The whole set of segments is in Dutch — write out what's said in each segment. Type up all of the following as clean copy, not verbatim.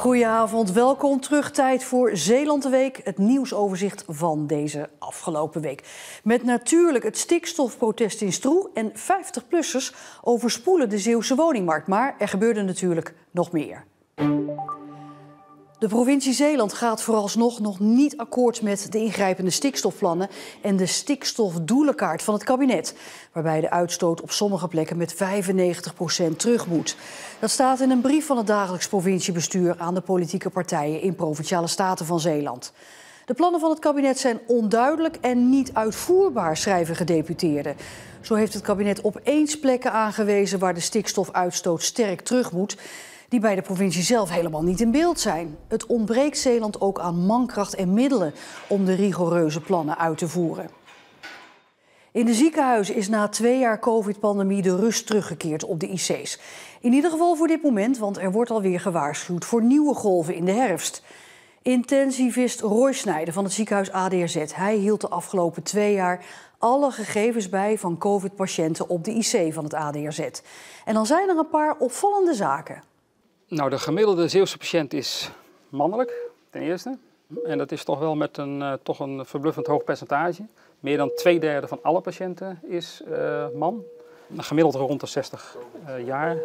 Goedenavond, welkom terug. Tijd voor Zeeland de Week, het nieuwsoverzicht van deze afgelopen week. Met natuurlijk het stikstofprotest in Stroe en 50-plussers overspoelen de Zeeuwse woningmarkt. Maar er gebeurde natuurlijk nog meer. De provincie Zeeland gaat vooralsnog nog niet akkoord met de ingrijpende stikstofplannen en de stikstofdoelenkaart van het kabinet, waarbij de uitstoot op sommige plekken met 95% terug moet. Dat staat in een brief van het dagelijks provinciebestuur aan de politieke partijen in Provinciale Staten van Zeeland. De plannen van het kabinet zijn onduidelijk en niet uitvoerbaar, schrijven gedeputeerden. Zo heeft het kabinet opeens plekken aangewezen waar de stikstofuitstoot sterk terug moet, die bij de provincie zelf helemaal niet in beeld zijn. Het ontbreekt Zeeland ook aan mankracht en middelen om de rigoureuze plannen uit te voeren. In de ziekenhuizen is na 2 jaar covid-pandemie de rust teruggekeerd op de IC's. In ieder geval voor dit moment, want er wordt alweer gewaarschuwd voor nieuwe golven in de herfst. Intensivist Roy Snijder van het ziekenhuis ADRZ. Hij hield de afgelopen 2 jaar alle gegevens bij van covid-patiënten op de IC van het ADRZ. En dan zijn er een paar opvallende zaken. Nou, de gemiddelde Zeeuwse patiënt is mannelijk, ten eerste. En dat is toch wel met toch een verbluffend hoog percentage. Meer dan 2/3 van alle patiënten is man. Gemiddeld rond de 60 jaar.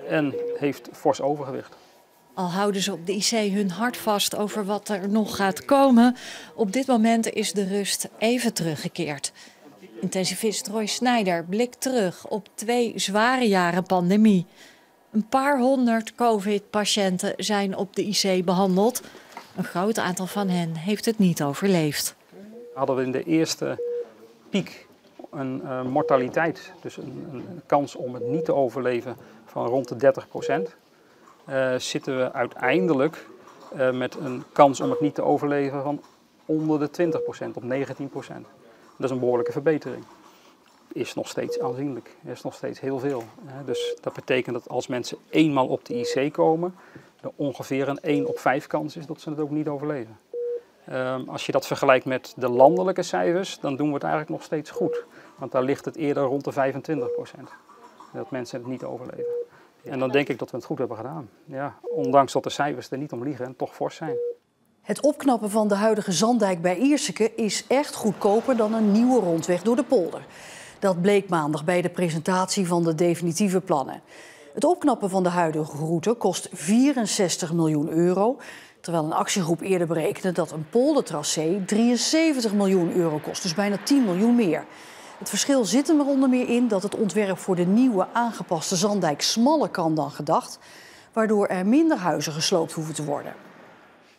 En heeft fors overgewicht. Al houden ze op de IC hun hart vast over wat er nog gaat komen, op dit moment is de rust even teruggekeerd. Intensivist Roy Snijder blikt terug op 2 zware jaren pandemie. Een paar honderd covid-patiënten zijn op de IC behandeld. Een groot aantal van hen heeft het niet overleefd. Hadden we in de eerste piek een mortaliteit, dus een kans om het niet te overleven van rond de 30%. Zitten we uiteindelijk met een kans om het niet te overleven van onder de 20%, op 19%. Dat is een behoorlijke verbetering. Is nog steeds aanzienlijk, is nog steeds heel veel. Dus dat betekent dat als mensen eenmaal op de IC komen, er ongeveer een 1 op 5 kans is dat ze het ook niet overleven. Als je dat vergelijkt met de landelijke cijfers, dan doen we het eigenlijk nog steeds goed. Want daar ligt het eerder rond de 25%. Dat mensen het niet overleven. En dan denk ik dat we het goed hebben gedaan. Ja, ondanks dat de cijfers er niet om liegen en toch fors zijn. Het opknappen van de huidige Zanddijk bij Ierseke is echt goedkoper dan een nieuwe rondweg door de polder. Dat bleek maandag bij de presentatie van de definitieve plannen. Het opknappen van de huidige route kost 64 miljoen euro... terwijl een actiegroep eerder berekende dat een poldertracé 73 miljoen euro kost, dus bijna 10 miljoen meer. Het verschil zit er onder meer in dat het ontwerp voor de nieuwe aangepaste Zanddijk smaller kan dan gedacht, waardoor er minder huizen gesloopt hoeven te worden.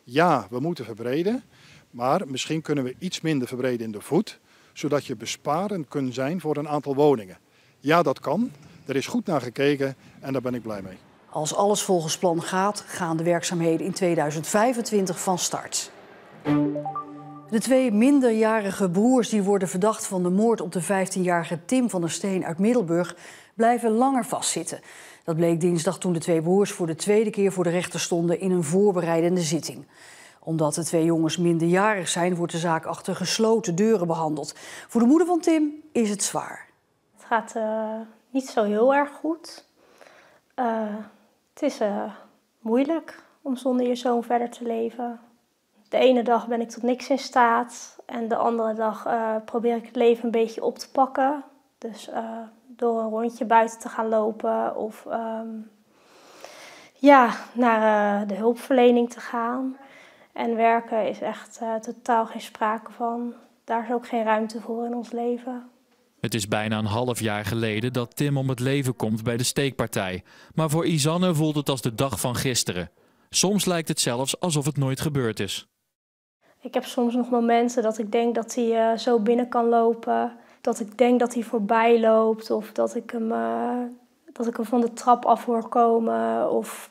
Ja, we moeten verbreden, maar misschien kunnen we iets minder verbreden in de voet, zodat je besparend kunt zijn voor een aantal woningen. Ja, dat kan. Er is goed naar gekeken en daar ben ik blij mee. Als alles volgens plan gaat, gaan de werkzaamheden in 2025 van start. De 2 minderjarige broers die worden verdacht van de moord op de 15-jarige Tim van der Steen uit Middelburg blijven langer vastzitten. Dat bleek dinsdag toen de 2 broers voor de 2e keer voor de rechter stonden in een voorbereidende zitting. Omdat de 2 jongens minderjarig zijn, wordt de zaak achter gesloten deuren behandeld. Voor de moeder van Tim is het zwaar. Het gaat niet zo heel erg goed. Het is moeilijk om zonder je zoon verder te leven. De ene dag ben ik tot niks in staat en de andere dag probeer ik het leven een beetje op te pakken. Dus door een rondje buiten te gaan lopen of naar de hulpverlening te gaan. En werken is echt totaal geen sprake van. Daar is ook geen ruimte voor in ons leven. Het is bijna een half jaar geleden dat Tim om het leven komt bij de steekpartij. Maar voor Isanne voelt het als de dag van gisteren. Soms lijkt het zelfs alsof het nooit gebeurd is. Ik heb soms nog momenten dat ik denk dat hij zo binnen kan lopen. Dat ik denk dat hij voorbij loopt of dat ik hem van de trap af hoor komen. Of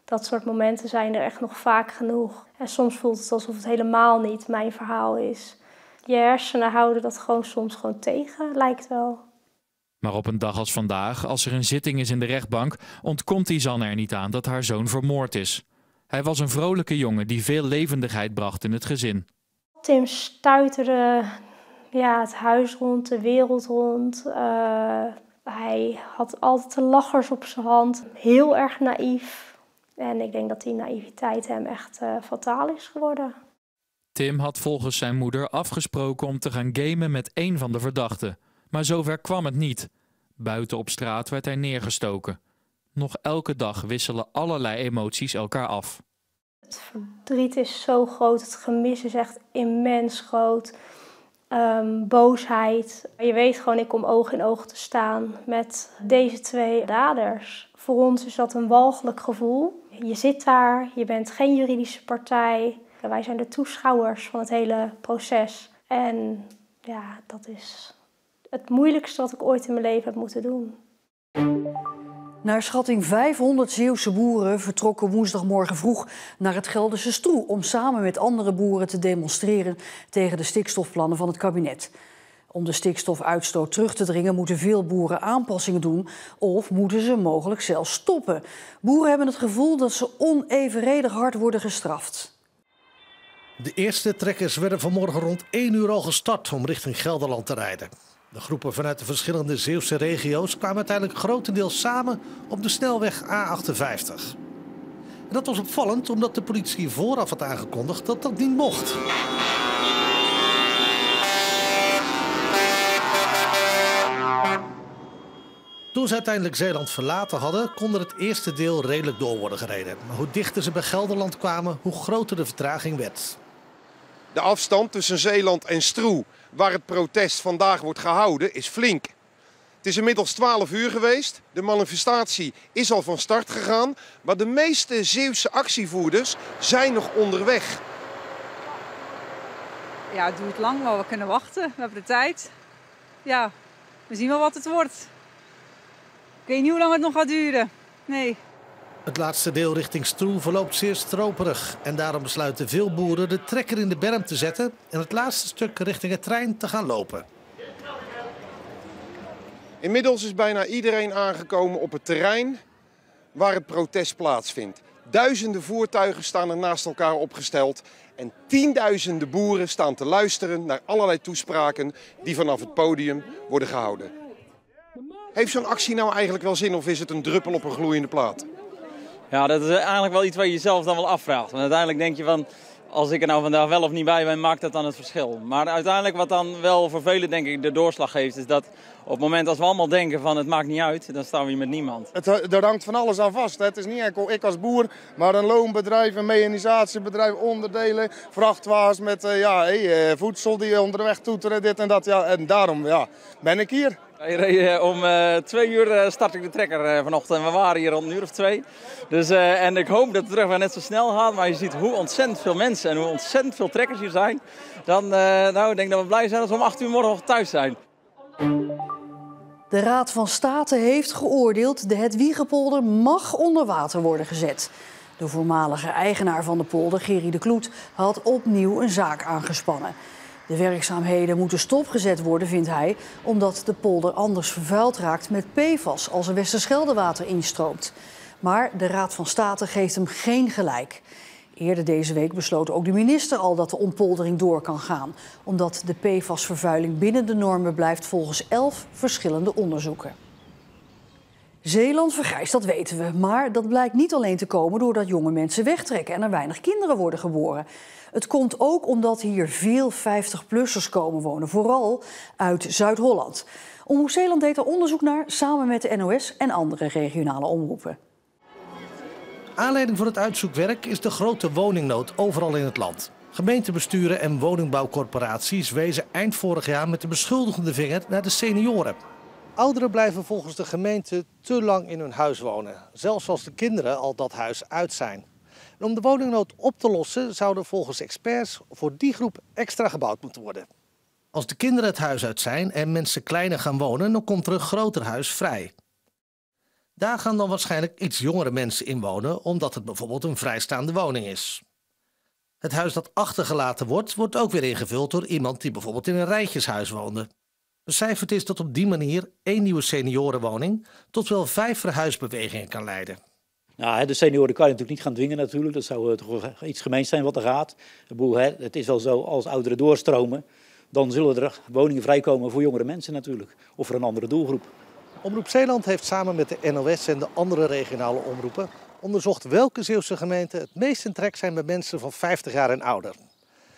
dat soort momenten zijn er echt nog vaak genoeg. En soms voelt het alsof het helemaal niet mijn verhaal is. Je hersenen houden dat soms gewoon tegen, lijkt wel. Maar op een dag als vandaag, als er een zitting is in de rechtbank, ontkomt Isanne er niet aan dat haar zoon vermoord is. Hij was een vrolijke jongen die veel levendigheid bracht in het gezin. Tim stuiterde het huis rond, de wereld rond. Hij had altijd de lachers op zijn hand. Heel erg naïef. En ik denk dat die naïviteit hem echt fataal is geworden. Tim had volgens zijn moeder afgesproken om te gaan gamen met een van de verdachten. Maar zover kwam het niet. Buiten op straat werd hij neergestoken. Nog elke dag wisselen allerlei emoties elkaar af. Het verdriet is zo groot, het gemis is echt immens groot. Boosheid. Je weet gewoon, ik kom oog in oog te staan met deze twee daders. Voor ons is dat een walgelijk gevoel. Je zit daar, je bent geen juridische partij. Wij zijn de toeschouwers van het hele proces. En ja, dat is het moeilijkste wat ik ooit in mijn leven heb moeten doen. Naar schatting 500 Zeeuwse boeren vertrokken woensdagmorgen vroeg naar het Gelderse Stroe om samen met andere boeren te demonstreren tegen de stikstofplannen van het kabinet. Om de stikstofuitstoot terug te dringen moeten veel boeren aanpassingen doen of moeten ze mogelijk zelfs stoppen. Boeren hebben het gevoel dat ze onevenredig hard worden gestraft. De eerste trekkers werden vanmorgen rond 1 uur al gestart om richting Gelderland te rijden. De groepen vanuit de verschillende Zeeuwse regio's kwamen uiteindelijk grotendeels samen op de snelweg A58. En dat was opvallend omdat de politie vooraf had aangekondigd dat dat niet mocht. Toen ze uiteindelijk Zeeland verlaten hadden, kon het eerste deel redelijk door worden gereden. Maar hoe dichter ze bij Gelderland kwamen, hoe groter de vertraging werd. De afstand tussen Zeeland en Stroe, waar het protest vandaag wordt gehouden, is flink. Het is inmiddels 12 uur geweest. De manifestatie is al van start gegaan. Maar de meeste Zeeuwse actievoerders zijn nog onderweg. Ja, het duurt lang, maar we kunnen wachten. We hebben de tijd. Ja, we zien wel wat het wordt. Ik weet niet hoe lang het nog gaat duren. Nee. Het laatste deel richting Stroe verloopt zeer stroperig. En daarom besluiten veel boeren de trekker in de berm te zetten en het laatste stuk richting het trein te gaan lopen. Inmiddels is bijna iedereen aangekomen op het terrein waar het protest plaatsvindt. Duizenden voertuigen staan er naast elkaar opgesteld. En tienduizenden boeren staan te luisteren naar allerlei toespraken die vanaf het podium worden gehouden. Heeft zo'n actie nou eigenlijk wel zin of is het een druppel op een gloeiende plaat? Ja, dat is eigenlijk wel iets wat je jezelf dan wel afvraagt. Want uiteindelijk denk je van, als ik er nou vandaag wel of niet bij ben, maakt dat dan het verschil. Maar uiteindelijk wat dan wel voor velen denk ik de doorslag geeft, is dat op het moment als we allemaal denken van het maakt niet uit, dan staan we hier met niemand. Er hangt van alles aan vast. Het is niet enkel ik als boer, maar een loonbedrijf, een mechanisatiebedrijf, onderdelen, vrachtwagens met voedsel die onderweg toeteren, dit en dat. Ja, en daarom ben ik hier. Om 2 uur start ik de trekker vanochtend. We waren hier rond een uur of 2. Dus, en ik hoop dat de terugweg net zo snel gaat. Maar je ziet hoe ontzettend veel mensen en hoe ontzettend veel trekkers hier zijn. Dan ik denk dat we blij zijn als we om 8 uur morgen thuis zijn. De Raad van State heeft geoordeeld de Hedwiegepolder mag onder water worden gezet. De voormalige eigenaar van de polder, Gerry de Kloet, had opnieuw een zaak aangespannen. De werkzaamheden moeten stopgezet worden, vindt hij, omdat de polder anders vervuild raakt met PFAS als er Westerscheldewater instroomt. Maar de Raad van State geeft hem geen gelijk. Eerder deze week besloot ook de minister al dat de ontpoldering door kan gaan, omdat de PFAS-vervuiling binnen de normen blijft volgens 11 verschillende onderzoeken. Zeeland vergrijst, dat weten we. Maar dat blijkt niet alleen te komen doordat jonge mensen wegtrekken en er weinig kinderen worden geboren. Het komt ook omdat hier veel 50-plussers komen wonen, vooral uit Zuid-Holland. Omroep Zeeland deed er onderzoek naar, samen met de NOS en andere regionale omroepen. Aanleiding voor het uitzoekwerk is de grote woningnood overal in het land. Gemeentebesturen en woningbouwcorporaties wezen eind vorig jaar met de beschuldigende vinger naar de senioren. Ouderen blijven volgens de gemeente te lang in hun huis wonen, zelfs als de kinderen al dat huis uit zijn. En om de woningnood op te lossen zou er volgens experts voor die groep extra gebouwd moeten worden. Als de kinderen het huis uit zijn en mensen kleiner gaan wonen, dan komt er een groter huis vrij. Daar gaan dan waarschijnlijk iets jongere mensen in wonen, omdat het bijvoorbeeld een vrijstaande woning is. Het huis dat achtergelaten wordt, wordt ook weer ingevuld door iemand die bijvoorbeeld in een rijtjeshuis woonde. Becijferd is dat op die manier 1 nieuwe seniorenwoning tot wel 5 verhuisbewegingen kan leiden. Nou, de senioren kan je natuurlijk niet gaan dwingen natuurlijk. Dat zou toch iets gemeens zijn wat er gaat. Het is wel zo, als ouderen doorstromen, dan zullen er woningen vrijkomen voor jongere mensen natuurlijk. Of voor een andere doelgroep. Omroep Zeeland heeft samen met de NOS en de andere regionale omroepen onderzocht welke Zeeuwse gemeenten het meest in trek zijn met mensen van 50 jaar en ouder.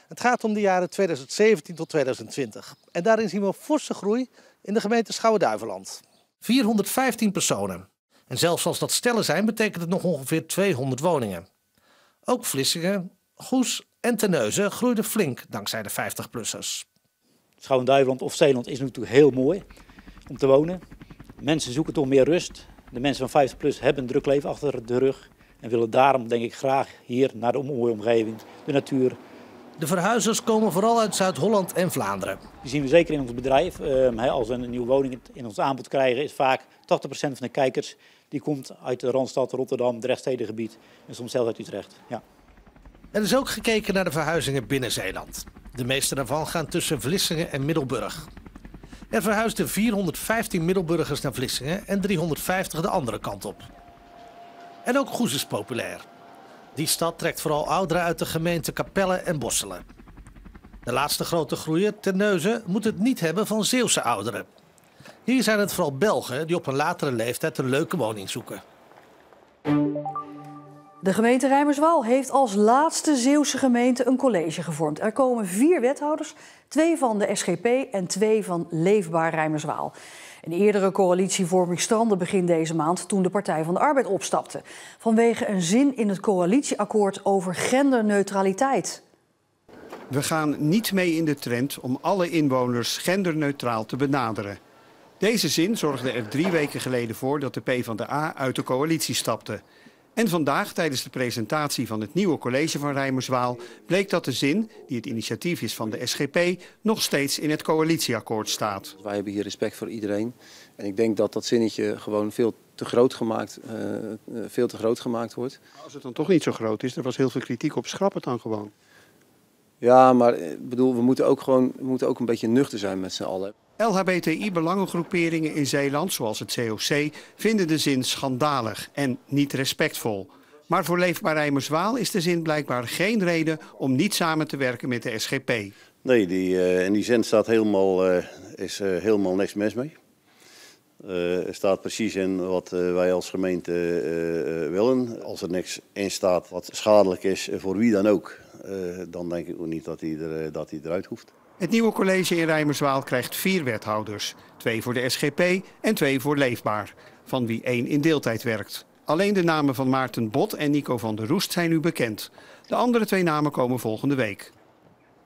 Het gaat om de jaren 2017 tot 2020. En daarin zien we een forse groei in de gemeente Schouwen-Duiveland. 415 personen. En zelfs als dat stellen zijn, betekent het nog ongeveer 200 woningen. Ook Vlissingen, Goes en Terneuzen groeiden flink dankzij de 50-plussers. Schouwen-Duiveland of Zeeland is natuurlijk heel mooi om te wonen. Mensen zoeken toch meer rust. De mensen van 50 plus hebben een druk leven achter de rug. En willen daarom denk ik graag hier naar de mooie omgeving, de natuur. De verhuizers komen vooral uit Zuid-Holland en Vlaanderen. Die zien we zeker in ons bedrijf. Als we een nieuwe woning in ons aanbod krijgen, is vaak 80% van de kijkers die komt uit de Randstad, Rotterdam, Drechtstedengebied en soms zelfs uit Utrecht. Ja. Er is ook gekeken naar de verhuizingen binnen Zeeland. De meeste daarvan gaan tussen Vlissingen en Middelburg. Er verhuisden 415 Middelburgers naar Vlissingen en 350 de andere kant op. En ook Goes is populair. Die stad trekt vooral ouderen uit de gemeenten Capelle en Bosselen. De laatste grote groeier, Terneuzen, moet het niet hebben van Zeeuwse ouderen. Hier zijn het vooral Belgen die op een latere leeftijd een leuke woning zoeken. De gemeente Rijmerswaal heeft als laatste Zeeuwse gemeente een college gevormd. Er komen 4 wethouders, 2 van de SGP en 2 van Leefbaar Rijmerswaal. Een eerdere coalitievorming strandde begin deze maand toen de Partij van de Arbeid opstapte. Vanwege een zin in het coalitieakkoord over genderneutraliteit. We gaan niet mee in de trend om alle inwoners genderneutraal te benaderen. Deze zin zorgde er 3 weken geleden voor dat de PvdA uit de coalitie stapte. En vandaag, tijdens de presentatie van het nieuwe college van Rijmerswaal, bleek dat de zin, die het initiatief is van de SGP, nog steeds in het coalitieakkoord staat. Wij hebben hier respect voor iedereen. En ik denk dat dat zinnetje gewoon veel te groot gemaakt wordt. Als het dan toch niet zo groot is, er was heel veel kritiek op, schrap het dan gewoon. Ja, maar bedoel, we moeten ook een beetje nuchter zijn met z'n allen. LHBTI-belangengroeperingen in Zeeland, zoals het COC, vinden de zin schandalig en niet respectvol. Maar voor Leefbaar Rijmerswaal is de zin blijkbaar geen reden om niet samen te werken met de SGP. Nee, in die zin staat helemaal niks mis mee. Er staat precies in wat wij als gemeente willen. Als er niks in staat wat schadelijk is voor wie dan ook, dan denk ik ook niet dat hij eruit hoeft. Het nieuwe college in Rijmerswaal krijgt 4 wethouders. 2 voor de SGP en 2 voor Leefbaar, van wie 1 in deeltijd werkt. Alleen de namen van Maarten Bot en Nico van der Roest zijn nu bekend. De andere 2 namen komen volgende week.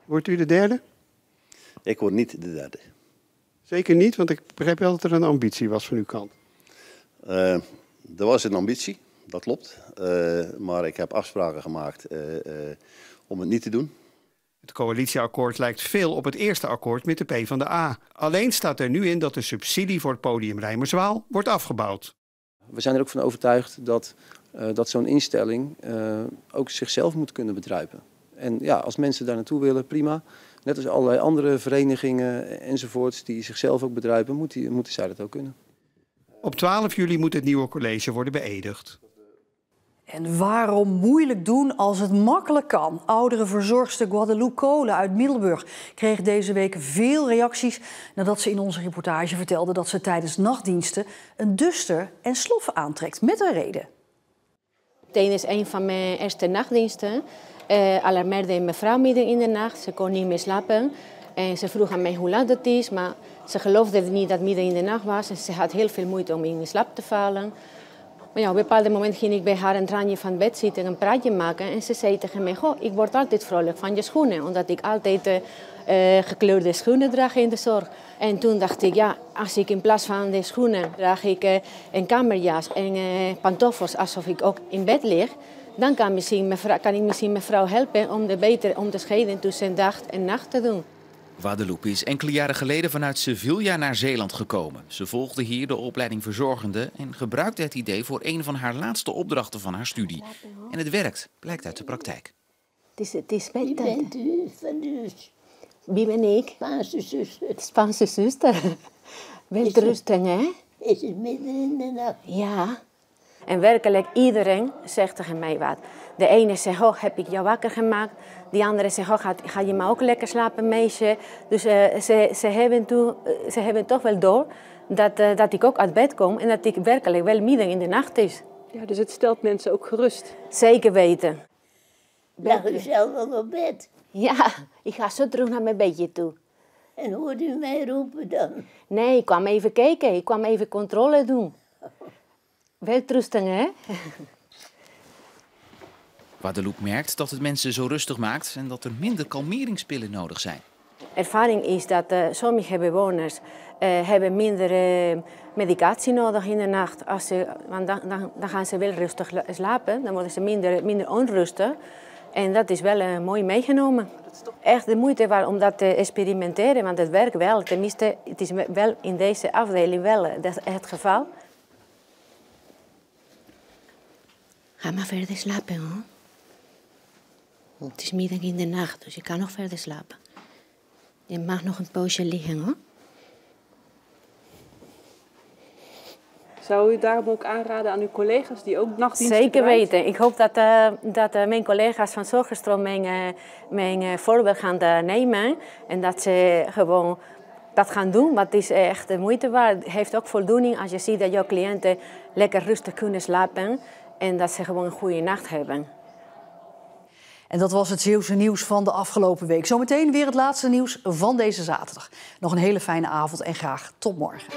Wordt u de derde? Ik word niet de derde. Zeker niet, want ik begreep wel dat er een ambitie was van uw kant. Er was een ambitie, dat klopt. Maar ik heb afspraken gemaakt om het niet te doen. Het coalitieakkoord lijkt veel op het eerste akkoord met de PvdA. Alleen staat er nu in dat de subsidie voor het podium Rijmerswaal wordt afgebouwd. We zijn er ook van overtuigd dat zo'n instelling ook zichzelf moet kunnen bedruipen. En ja, als mensen daar naartoe willen, prima. Net als allerlei andere verenigingen enzovoorts die zichzelf ook bedruipen, moeten zij dat ook kunnen. Op 12 juli moet het nieuwe college worden beëdigd. En waarom moeilijk doen als het makkelijk kan? Ouderenverzorgster Guadeloupe Kolen uit Middelburg kreeg deze week veel reacties nadat ze in onze reportage vertelde dat ze tijdens nachtdiensten een duster en sloffen aantrekt met een reden. Tijdens een van mijn eerste nachtdiensten alarmeerde een mevrouw midden in de nacht. Ze kon niet meer slapen en ze vroeg aan mij hoe laat het is, maar ze geloofde niet dat het midden in de nacht was en ze had heel veel moeite om in slaap te vallen. Maar ja, op een bepaald moment ging ik bij haar een randje van bed zitten en een praatje maken. En ze zei tegen mij, goh, ik word altijd vrolijk van je schoenen. Omdat ik altijd gekleurde schoenen draag in de zorg. En toen dacht ik, ja, als ik in plaats van de schoenen draag ik een kamerjas en pantoffels alsof ik ook in bed lig. Dan kan ik misschien mevrouw helpen om beter onderscheiden tussen dag en nacht te doen. Guadeloupe is enkele jaren geleden vanuit Sevilla naar Zeeland gekomen. Ze volgde hier de opleiding verzorgende en gebruikte het idee voor een van haar laatste opdrachten van haar studie. En het werkt, blijkt uit de praktijk. Het is wie bent u? Wie ben ik? Spaanse zuster. Spaanse zuster. Wel rustig, hè? Is het midden in de nacht? Ja. En werkelijk iedereen zegt tegen mij wat. De ene zegt, oh, heb ik jou wakker gemaakt? Die andere zegt, oh, ga je maar ook lekker slapen, meisje? Dus ze hebben toch wel door dat ik ook uit bed kom en dat ik werkelijk wel midden in de nacht is. Ja, dus het stelt mensen ook gerust. Zeker weten. Lag u zelf al op bed? Ja, ik ga zo terug naar mijn bedje toe. En hoorde u mij roepen dan? Nee, ik kwam even kijken. Ik kwam even controle doen. Welterusten, hè? Guadeloupe merkt dat het mensen zo rustig maakt en dat er minder kalmeringspillen nodig zijn. Ervaring is dat sommige bewoners hebben minder medicatie nodig in de nacht. Want dan gaan ze wel rustig slapen, dan worden ze minder onrustig. En dat is wel mooi meegenomen. Echt de moeite waard om dat te experimenteren, want het werkt wel. Tenminste, het is wel in deze afdeling wel het geval. Ga maar verder slapen, hoor. Het is midden in de nacht, dus je kan nog verder slapen. Je mag nog een poosje liggen, hoor. Zou u daarom ook aanraden aan uw collega's die ook nachtdiensten Zeker draait? weten. Ik hoop dat mijn collega's van Zorgstroom mijn voorbeeld gaan nemen. En dat ze gewoon dat gaan doen. Want het is echt de moeite waard. Het heeft ook voldoening als je ziet dat jouw cliënten lekker rustig kunnen slapen. En dat ze gewoon een goede nacht hebben. En dat was het Zeeuwse nieuws van de afgelopen week. Zometeen weer het laatste nieuws van deze zaterdag. Nog een hele fijne avond en graag tot morgen.